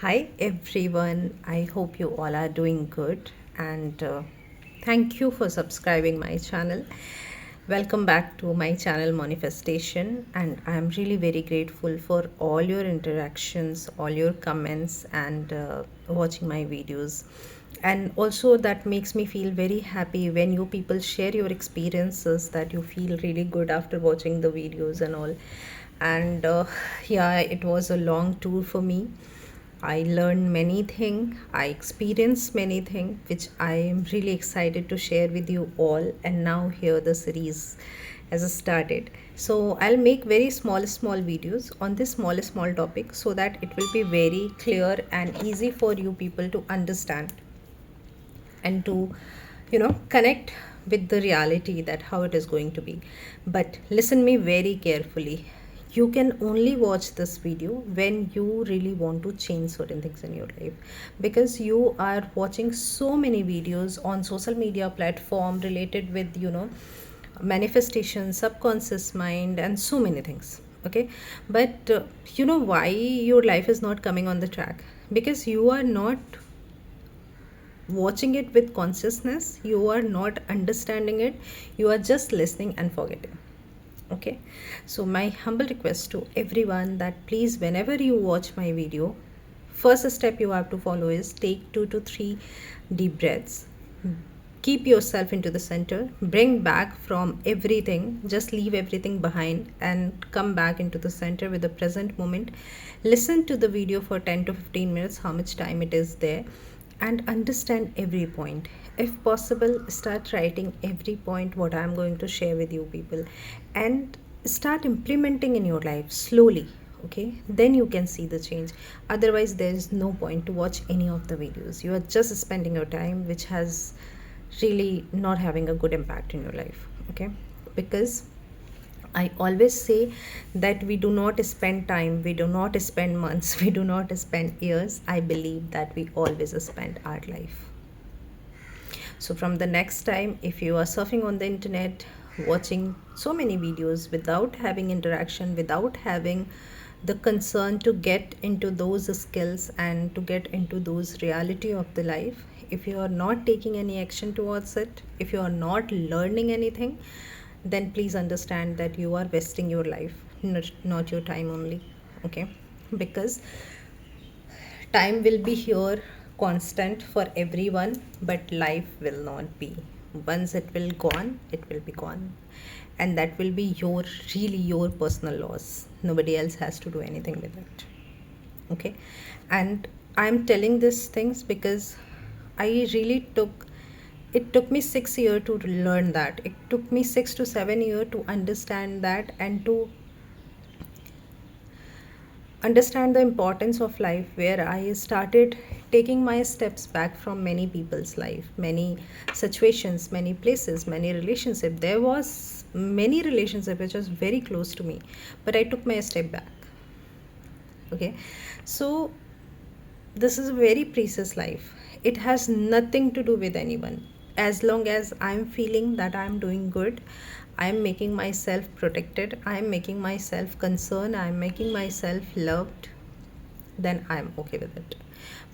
Hi everyone, I hope you all are doing good and thank you for subscribing my channel. Welcome back to my channel Manifestation, and I'm really very grateful for all your interactions, all your comments, and watching my videos. And also, that makes me feel very happy when you people share your experiences, that you feel really good after watching the videos and all. And yeah, it was a long tour for me. I learned many things, I experienced many things, which I am really excited to share with you all. And now, here the series has started. So, I'll make very small videos on this small topic so that it will be very clear and easy for you people to understand and to connect with the reality that how it is going to be. But listen me very carefully. You can only watch this video when you really want to change certain things in your life, because you are watching so many videos on social media platform related with manifestation, subconscious mind, and so many things. Okay, but you know why your life is not coming on the track? Because you are not watching it with consciousness, you are not understanding it, you are just listening and forgetting. Okay, so my humble request to everyone that please, whenever you watch my video, first step you have to follow is take 2 to 3 deep breaths. Keep yourself into the center, bring back from everything, just leave everything behind and come back into the center with the present moment. Listen to the video for 10 to 15 minutes, how much time it is there, and understand every point. If possible, start writing every point what I'm going to share with you people, and start implementing in your life slowly. Okay, then you can see the change. Otherwise, there is no point to watch any of the videos. You are just spending your time which has really not having a good impact in your life. Okay, because I always say that we do not spend time, we do not spend months, we do not spend years. I believe that we always spend our life. So, from the next time, if you are surfing on the internet, watching so many videos without having interaction, without having the concern to get into those skills and to get into those reality of the life, if you are not taking any action towards it, if you are not learning anything, then please understand that you are wasting your life, not your time only. Okay, because time will be here constant for everyone, but life will not be. Once it will gone, it will be gone, and that will be your really your personal loss. Nobody else has to do anything with it. Okay, and I'm telling these things because I really took me 6 years to learn that. It took me 6 to 7 years to understand that, and to understand the importance of life, where I started taking my steps back from many people's life, many situations, many places, many relationship. There was many relationship which was very close to me, but I took my step back. Okay, so this is a very precious life. It has nothing to do with anyone. As long as I'm feeling that I'm doing good, I'm making myself protected, I'm making myself concerned, I'm making myself loved, then I'm okay with it.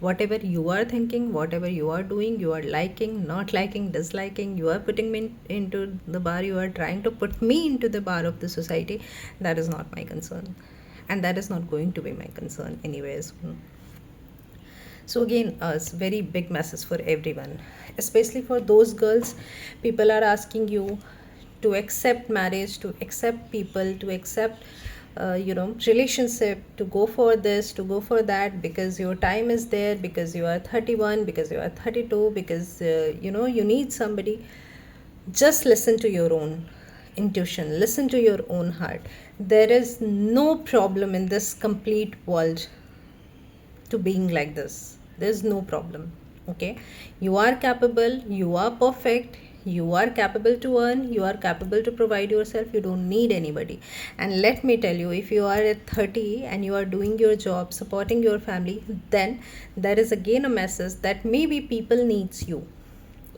Whatever you are thinking, whatever you are doing, you are liking, not liking, disliking, you are putting me into the bar, you are trying to put me into the bar of the society, that is not my concern. And that is not going to be my concern anyways. So again, it's very big message for everyone, especially for those girls. People are asking you to accept marriage, to accept people, to accept relationship, to go for this, to go for that, because your time is there, because you are 31, because you are 32, because you need somebody. Just listen to your own intuition, listen to your own heart. There is no problem in this complete world to being like this. There's no problem. Okay, you are capable, you are perfect, you are capable to earn, you are capable to provide yourself. You don't need anybody. And let me tell you, if you are at 30 and you are doing your job, supporting your family, then there is again a message that maybe people needs you,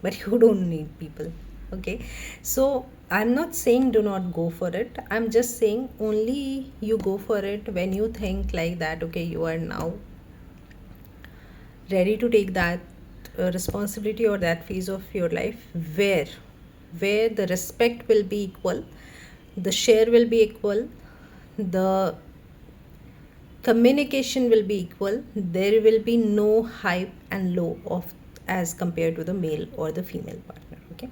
but you don't need people. Okay, so I'm not saying do not go for it, I'm just saying only you go for it when you think like that. Okay, you are now ready to take that responsibility or that phase of your life where the respect will be equal, the share will be equal, the communication will be equal, there will be no hype and low of as compared to the male or the female partner. Okay.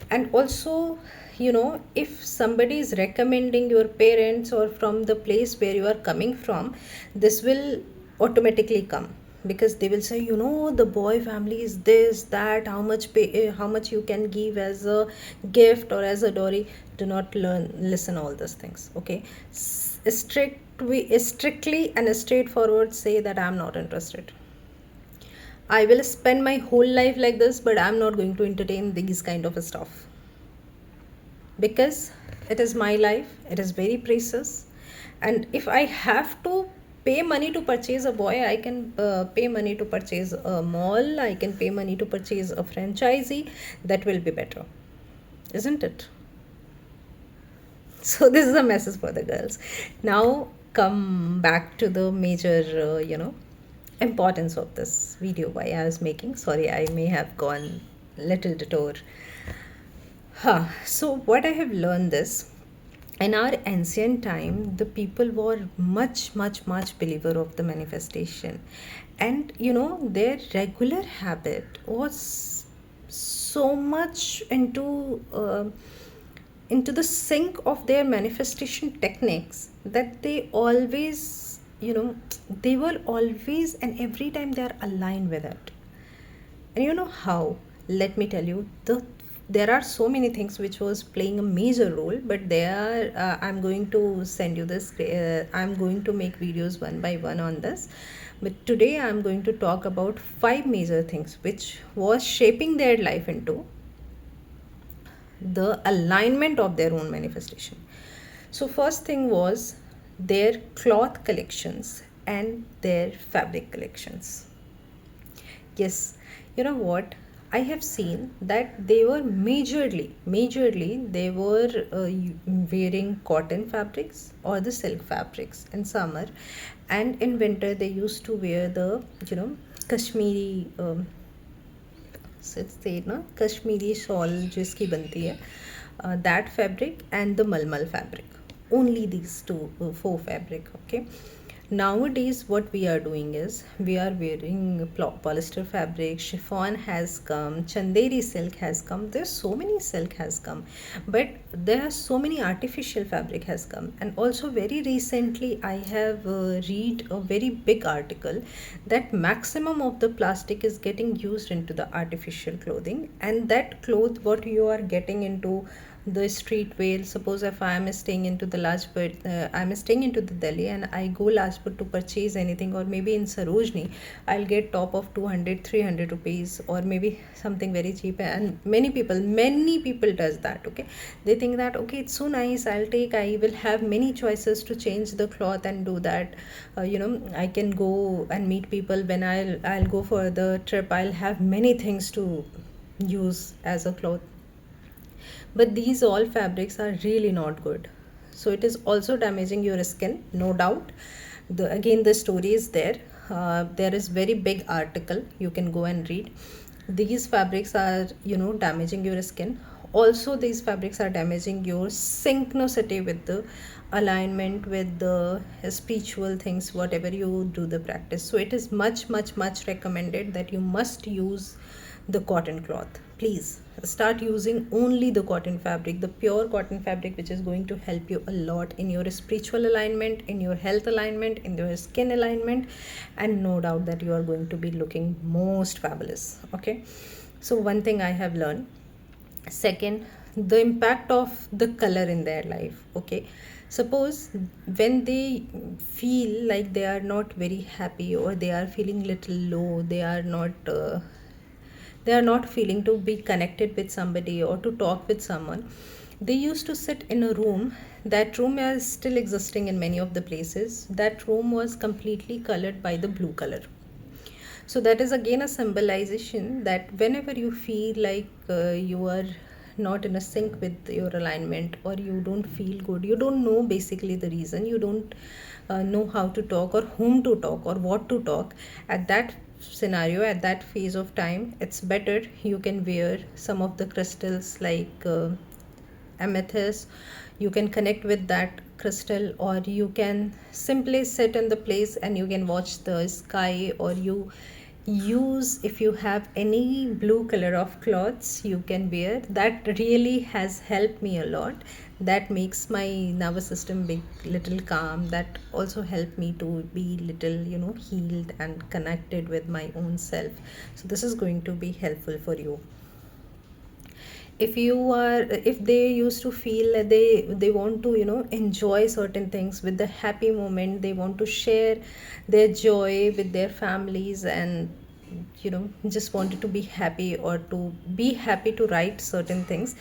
And also, if somebody is recommending your parents or from the place where you are coming from, this will automatically come, because they will say, the boy family is this, that, how much you can give as a gift or as a dowry. Do not listen all those things. Okay. Strictly and straightforward say that I'm not interested. I will spend my whole life like this, but I'm not going to entertain these kind of stuff, because it is my life, it is very precious. And if I have to pay money to purchase a boy, I can pay money to purchase a mall, I can pay money to purchase a franchisee. That will be better, isn't it? So this is a message for the girls. Now come back to the major importance of this video why I was making. Sorry, I may have gone little detour. So what I have learned is, in our ancient time, the people were much, much, much believer of the manifestation, and their regular habit was so much into the sync of their manifestation techniques that they were always and every time they are aligned with it. And you know how? Let me tell you, there are so many things which was playing a major role, but I'm going to send you this. I'm going to make videos one by one on this. But today I'm going to talk about 5 major things which was shaping their life into the alignment of their own manifestation. So first thing was their cloth collections and their fabric collections. Yes, you know what? I have seen that they were majorly, they were wearing cotton fabrics or the silk fabrics in summer, and in winter they used to wear the Kashmiri से ना Kashmiri shawl जिसकी बनती है, that fabric and the malmal fabric. Only these two, 4 fabric. Okay. Nowadays what we are doing is we are wearing polyester fabric, chiffon has come, chanderi silk has come, there's so many silk has come, but there are so many artificial fabric has come. And also very recently I have read a very big article that maximum of the plastic is getting used into the artificial clothing, and that cloth what you are getting into the street wear. Suppose if I am staying into the Lajpat, I'm staying into the Delhi and I go Lajpat to purchase anything, or maybe in Sarojini, I'll get top of 200, 300 rupees, or maybe something very cheap. And many people does that. Okay, they think that okay, it's so nice, I will have many choices to change the cloth and do that. I can go and meet people when I'll go for the trip. I'll have many things to use as a cloth, but these all fabrics are really not good. So it is also damaging your skin, no doubt. The story is there. There is very big article, you can go and read. These fabrics are damaging your skin. Also these fabrics are damaging your synchronicity with the alignment with the spiritual things, whatever you do the practice. So it is much recommended that you must use the cotton cloth. Please start using only the cotton fabric, the pure cotton fabric, which is going to help you a lot in your spiritual alignment, in your health alignment, in your skin alignment, and no doubt that you are going to be looking most fabulous. Okay, so one thing I have learned. Second, the impact of the color in their life. Okay, suppose when they feel like they are not very happy, or they are feeling little low, they are not feeling to be connected with somebody or to talk with someone, they used to sit in a room. That room is still existing in many of the places. That room was completely colored by the blue color. So that is again a symbolization that whenever you feel like you are not in a sync with your alignment, or you don't feel good, you don't know basically the reason, you don't know how to talk or whom to talk or what to talk at that scenario, at that phase of time, it's better you can wear some of the crystals like amethyst. You can connect with that crystal, or you can simply sit in the place and you can watch the sky, or you use, if you have any blue color of clothes you can wear. That really has helped me a lot. That makes my nervous system be little calm. That also helped me to be little, healed and connected with my own self. So this is going to be helpful for you. If they used to feel that they want to enjoy certain things with the happy moment, they want to share their joy with their families, and just wanted to be happy, or to be happy to write certain things,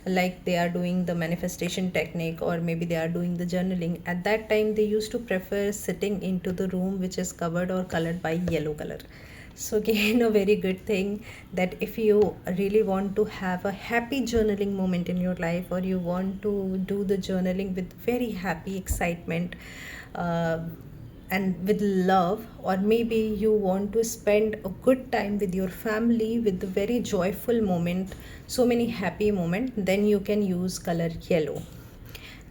like they are doing the manifestation technique, or maybe they are doing the journaling, at that time they used to prefer sitting into the room which is covered or colored by yellow color. So again, a very good thing, that if you really want to have a happy journaling moment in your life, or you want to do the journaling with very happy excitement, uh, and with love, or maybe you want to spend a good time with your family with a very joyful moment, so many happy moment, then you can use color yellow.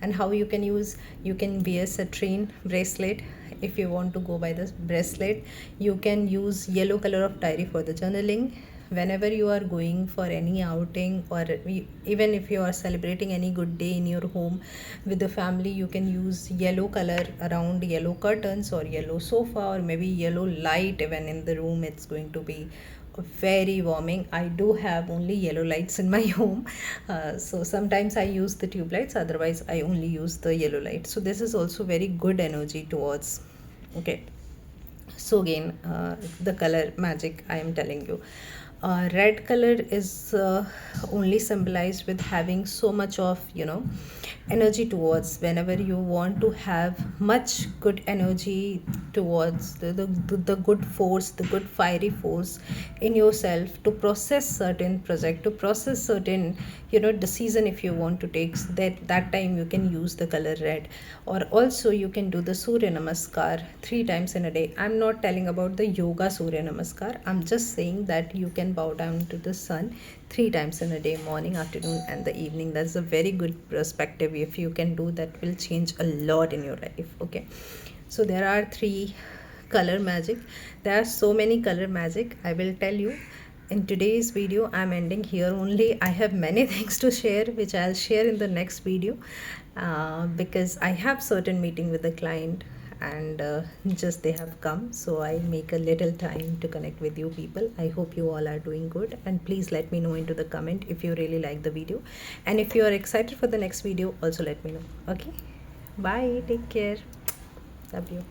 And how you can use, you can wear citrine bracelet. If you want to go by this bracelet, you can use yellow color of diary for the journaling. Whenever you are going for any outing, or even if you are celebrating any good day in your home with the family, you can use yellow color around yellow curtains, or yellow sofa, or maybe yellow light even in the room. It's going to be very warming. I do have only yellow lights in my home, so sometimes I use the tube lights, otherwise I only use the yellow light. So this is also very good energy towards. Okay, so again, the color magic I am telling you, red color is only symbolized with having so much of energy towards, whenever you want to have much good energy towards the good force, the good fiery force in yourself, to process certain project, to process certain decision. If you want to take that time, you can use the color red. Or also you can do the surya namaskar 3 times in a day. I'm not telling about the yoga surya namaskar, I'm just saying that you can bow down to the sun 3 times in a day, morning, afternoon and the evening. That's a very good perspective. If you can do that, will change a lot in your life. Okay, so there are 3 color magic. There are so many color magic, I will tell you in today's video. I'm ending here only. I have many things to share, which I'll share in the next video, because I have certain meeting with the client, and just they have come, so I make a little time to connect with you people. I hope you all are doing good, and please let me know into the comment if you really like the video, and if you are excited for the next video, also let me know. Okay, bye, take care, love you.